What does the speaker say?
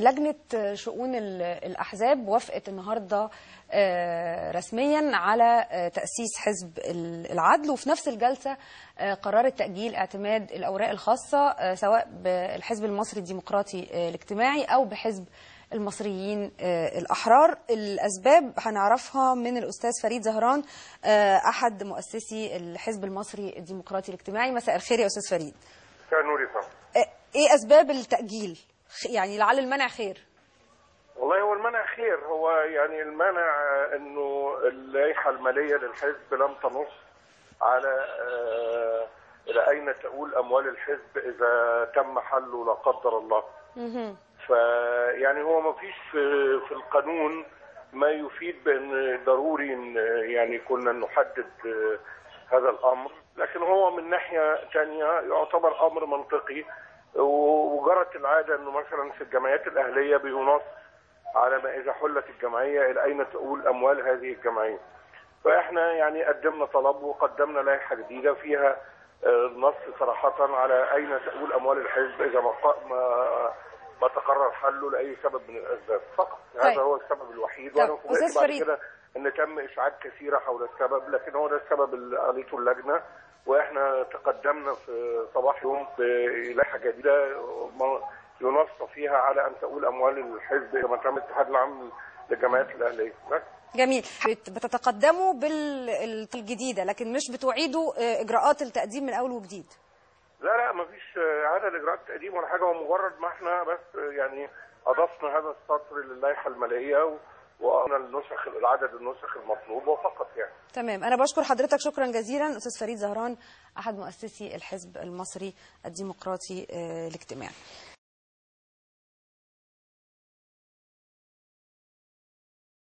لجنة شؤون الأحزاب وافقت النهاردة رسميا على تأسيس حزب العدل، وفي نفس الجلسة قررت تأجيل اعتماد الأوراق الخاصة سواء بالحزب المصري الديمقراطي الاجتماعي أو بحزب المصريين الأحرار. الأسباب هنعرفها من الأستاذ فريد زهران أحد مؤسسي الحزب المصري الديمقراطي الاجتماعي. مساء الخير يا أستاذ فريد. مساء النور يا فندم. إيه أسباب التأجيل؟ يعني لعل المنع خير. والله هو المنع خير، هو يعني المنع انه اللائحه الماليه للحزب لم تنص على الى اين تؤول اموال الحزب اذا تم حله لا قدر الله. فيعني هو ما فيش في القانون ما يفيد بان ضروري ان يعني كنا نحدد هذا الامر، لكن هو من ناحيه ثانيه يعتبر امر منطقي، وجرت العاده انه مثلا في الجمعيات الاهليه بينص على ما اذا حلت الجمعيه الى اين تؤول اموال هذه الجمعيه. فاحنا يعني قدمنا طلب وقدمنا لائحه جديده فيها نص صراحه على اين تؤول اموال الحزب اذا ما تقرر حله لاي سبب من الاسباب فقط. هذا هو السبب الوحيد، وانا فوجئت بعد كده ان تم اشاعات كثيره حول السبب، لكن هو ده السبب اللي قالته اللجنه، واحنا تقدمنا في صباح يوم بلائحه جديده ينص فيها على ان تؤول اموال الحزب اذا ما تم الاتحاد العام للجمعيات الاهليه. جميل. بتتقدموا بالجديده لكن مش بتعيدوا اجراءات التقديم من اول وجديد؟ لا ما فيش عدد اجراءات التقديم ولا حاجه، هو مجرد ما احنا بس يعني اضفنا هذا السطر للائحه الماليه وقلنا العدد النسخ المطلوب وفقط يعني. تمام. انا بشكر حضرتك شكرا جزيلا استاذ فريد زهران احد مؤسسي الحزب المصري الديمقراطي الاجتماعي.